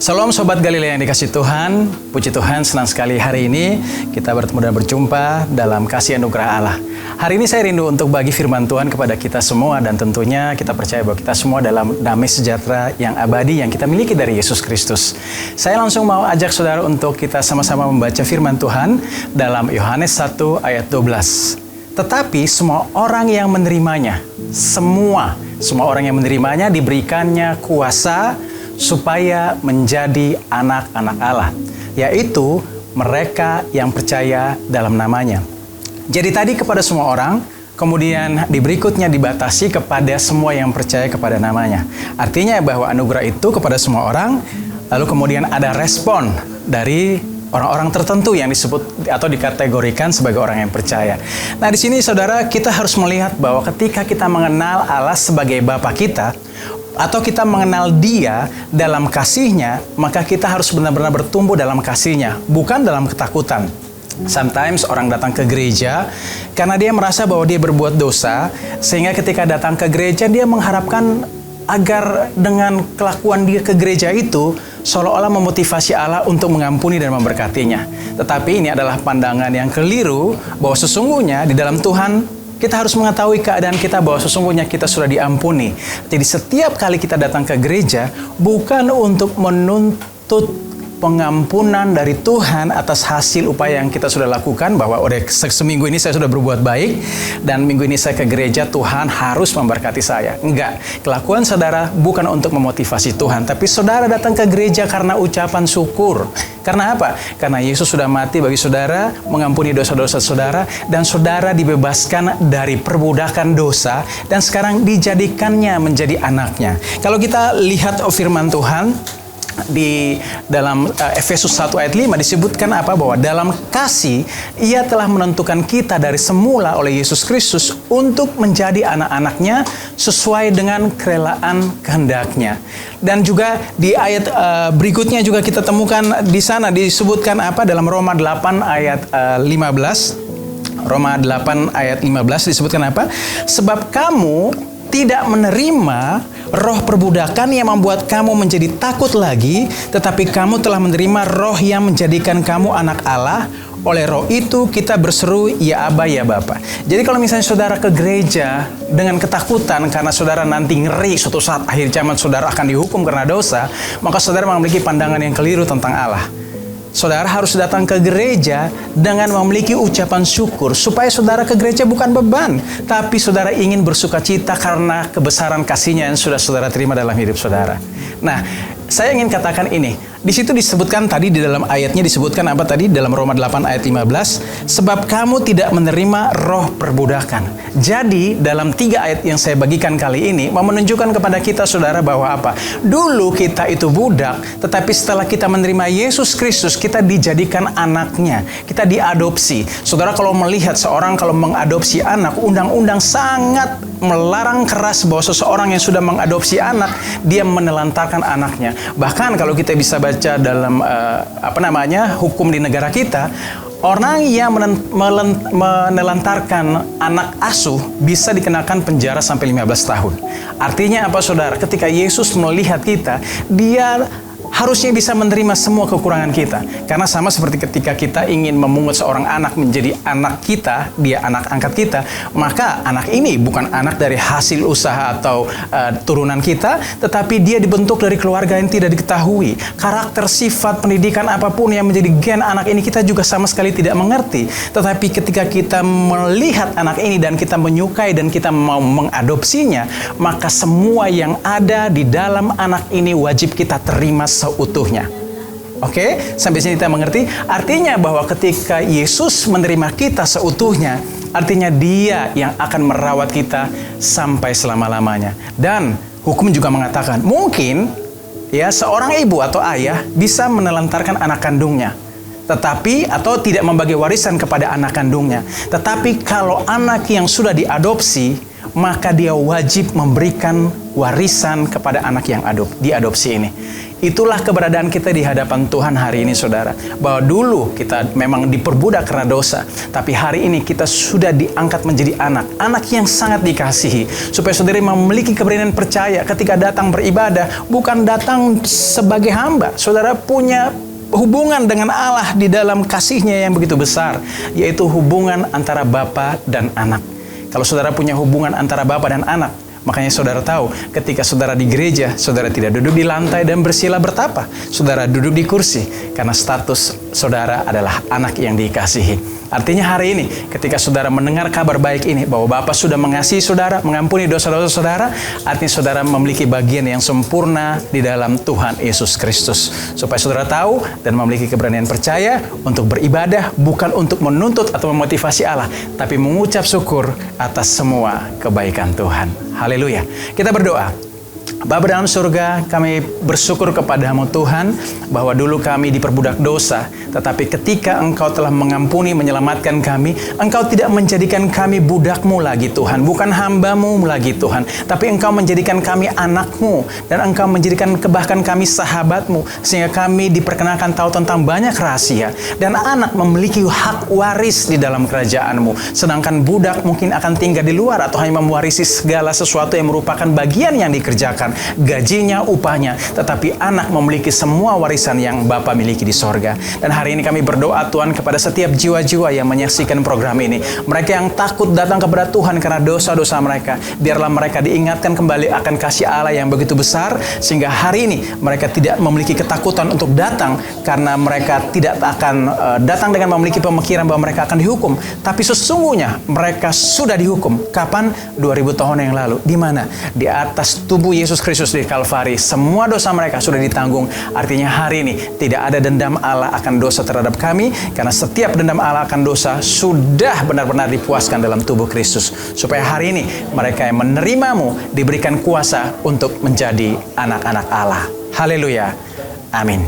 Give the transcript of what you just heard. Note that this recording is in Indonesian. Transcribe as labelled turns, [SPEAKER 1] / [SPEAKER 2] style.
[SPEAKER 1] Shalom Sobat Galilea yang dikasih Tuhan. Puji Tuhan, senang sekali hari ini kita bertemu dan berjumpa dalam kasih anugerah Allah. Hari ini saya rindu untuk bagi firman Tuhan kepada kita semua, dan tentunya kita percaya bahwa kita semua dalam damai sejahtera yang abadi yang kita miliki dari Yesus Kristus. Saya langsung mau ajak saudara untuk kita sama-sama membaca firman Tuhan dalam Yohanes 1 ayat 12. Tetapi semua orang yang menerimanya, semua orang yang menerimanya diberikannya kuasa supaya menjadi anak-anak Allah, yaitu mereka yang percaya dalam namanya. Jadi tadi kepada semua orang, kemudian di berikutnya dibatasi kepada semua yang percaya kepada namanya. Artinya bahwa anugerah itu kepada semua orang, lalu kemudian ada respon dari orang-orang tertentu yang disebut atau dikategorikan sebagai orang yang percaya. Nah, di sini saudara, kita harus melihat bahwa ketika kita mengenal Allah sebagai Bapa kita, atau kita mengenal Dia dalam kasih-Nya, maka kita harus benar-benar bertumbuh dalam kasih-Nya, bukan dalam ketakutan. Sometimes orang datang ke gereja karena dia merasa bahwa dia berbuat dosa, sehingga ketika datang ke gereja dia mengharapkan agar dengan kelakuan dia ke gereja itu seolah-olah memotivasi Allah untuk mengampuni dan memberkatinya. Tetapi ini adalah pandangan yang keliru, bahwa sesungguhnya di dalam Tuhan kita harus mengetahui keadaan kita bahwa sesungguhnya kita sudah diampuni. Jadi setiap kali kita datang ke gereja bukan untuk menuntut pengampunan dari Tuhan atas hasil upaya yang kita sudah lakukan, bahwa seminggu ini saya sudah berbuat baik dan minggu ini saya ke gereja, Tuhan harus memberkati saya. Enggak, kelakuan saudara bukan untuk memotivasi Tuhan, tapi saudara datang ke gereja karena ucapan syukur. Karena apa? Karena Yesus sudah mati bagi saudara, mengampuni dosa-dosa saudara, dan saudara dibebaskan dari perbudakan dosa, dan sekarang dijadikannya menjadi anaknya. Kalau kita lihat firman Tuhan di dalam Efesus 1 ayat 5 disebutkan apa? Bahwa dalam kasih Ia telah menentukan kita dari semula oleh Yesus Kristus untuk menjadi anak-anaknya sesuai dengan kerelaan kehendak-Nya. Dan juga di ayat berikutnya juga kita temukan di sana disebutkan apa? Dalam Roma 8 ayat 15. Roma 8 ayat 15 disebutkan apa? Sebab kamu tidak menerima roh perbudakan yang membuat kamu menjadi takut lagi, tetapi kamu telah menerima roh yang menjadikan kamu anak Allah. Oleh roh itu kita berseru, ya Aba, ya Bapa. Jadi kalau misalnya saudara ke gereja dengan ketakutan karena saudara nanti ngeri suatu saat akhir zaman saudara akan dihukum karena dosa, maka saudara memiliki pandangan yang keliru tentang Allah. Saudara harus datang ke gereja dengan memiliki ucapan syukur, supaya saudara ke gereja bukan beban, tapi saudara ingin bersuka cita karena kebesaran kasih-Nya yang sudah saudara terima dalam hidup saudara. Nah, saya ingin katakan ini. Di situ disebutkan tadi di dalam ayatnya disebutkan apa tadi? Dalam Roma 8 ayat 15, sebab kamu tidak menerima roh perbudakan. Jadi dalam 3 ayat yang saya bagikan kali ini mau menunjukkan kepada kita saudara bahwa apa? Dulu kita itu budak, tetapi setelah kita menerima Yesus Kristus, kita dijadikan anaknya. Kita diadopsi. Saudara kalau melihat seorang kalau mengadopsi anak, undang-undang sangat melarang keras bahwa seseorang yang sudah mengadopsi anak, dia menelantarkan anaknya. Bahkan kalau kita bisa baca dalam hukum di negara kita, orang yang menelantarkan anak asuh bisa dikenakan penjara sampai 15 tahun. Artinya apa saudara? Ketika Yesus melihat kita, Dia harusnya bisa menerima semua kekurangan kita. Karena sama seperti ketika kita ingin memungut seorang anak menjadi anak kita, dia anak angkat kita, maka anak ini bukan anak dari hasil usaha atau turunan kita, tetapi dia dibentuk dari keluarga yang tidak diketahui. Karakter, sifat, pendidikan apapun yang menjadi gen anak ini kita juga sama sekali tidak mengerti. Tetapi ketika kita melihat anak ini dan kita menyukai dan kita mau mengadopsinya, maka semua yang ada di dalam anak ini wajib kita terima seutuhnya. Oke, sampai sini kita mengerti. Artinya bahwa ketika Yesus menerima kita seutuhnya, artinya Dia yang akan merawat kita sampai selama-lamanya. Dan hukum juga mengatakan, mungkin ya seorang ibu atau ayah bisa menelantarkan anak kandungnya, tetapi atau tidak membagi warisan kepada anak kandungnya. Tetapi kalau anak yang sudah diadopsi, maka dia wajib memberikan warisan kepada anak yang diadopsi ini. Itulah keberadaan kita di hadapan Tuhan hari ini, saudara. Bahwa dulu kita memang diperbudak karena dosa, tapi hari ini kita sudah diangkat menjadi anak yang sangat dikasihi. Supaya saudara memiliki keberanian percaya ketika datang beribadah, bukan datang sebagai hamba. Saudara punya hubungan dengan Allah di dalam kasih-Nya yang begitu besar, yaitu hubungan antara Bapa dan anak. Kalau saudara punya hubungan antara Bapa dan anak, makanya saudara tahu, ketika saudara di gereja, saudara tidak duduk di lantai dan bersila bertapa. Saudara duduk di kursi, karena status saudara adalah anak yang dikasihi. Artinya hari ini, ketika saudara mendengar kabar baik ini, bahwa Bapa sudah mengasihi saudara, mengampuni dosa-dosa saudara, artinya saudara memiliki bagian yang sempurna di dalam Tuhan Yesus Kristus. Supaya saudara tahu dan memiliki keberanian percaya untuk beribadah, bukan untuk menuntut atau memotivasi Allah, tapi mengucap syukur atas semua kebaikan Tuhan. Haleluya. Kita berdoa. Bapa dalam surga, kami bersyukur kepadamu Tuhan, bahwa dulu kami diperbudak dosa, tetapi ketika Engkau telah mengampuni, menyelamatkan kami, Engkau tidak menjadikan kami budakmu lagi Tuhan, bukan hambamu lagi Tuhan, tapi Engkau menjadikan kami anakmu, dan Engkau menjadikan bahkan kami sahabatmu, sehingga kami diperkenalkan tahu tentang banyak rahasia, dan anak memiliki hak waris di dalam kerajaanmu, sedangkan budak mungkin akan tinggal di luar atau hanya mewarisi segala sesuatu yang merupakan bagian yang dikerjakan, gajinya, upahnya, tetapi anak memiliki semua warisan yang Bapa miliki di sorga. Dan hari ini kami berdoa Tuhan kepada setiap jiwa-jiwa yang menyaksikan program ini, mereka yang takut datang kepada Tuhan karena dosa-dosa mereka, biarlah mereka diingatkan kembali akan kasih Allah yang begitu besar, sehingga hari ini mereka tidak memiliki ketakutan untuk datang, karena mereka tidak akan datang dengan memiliki pemikiran bahwa mereka akan dihukum, tapi sesungguhnya mereka sudah dihukum. Kapan? 2000 tahun yang lalu. Di mana? Di atas tubuh Yesus Kristus di Kalvari, semua dosa mereka sudah ditanggung. Artinya hari ini tidak ada dendam Allah akan dosa terhadap kami, karena setiap dendam Allah akan dosa sudah benar-benar dipuaskan dalam tubuh Kristus. Supaya hari ini mereka yang menerimamu diberikan kuasa untuk menjadi anak-anak Allah. Haleluya. Amin.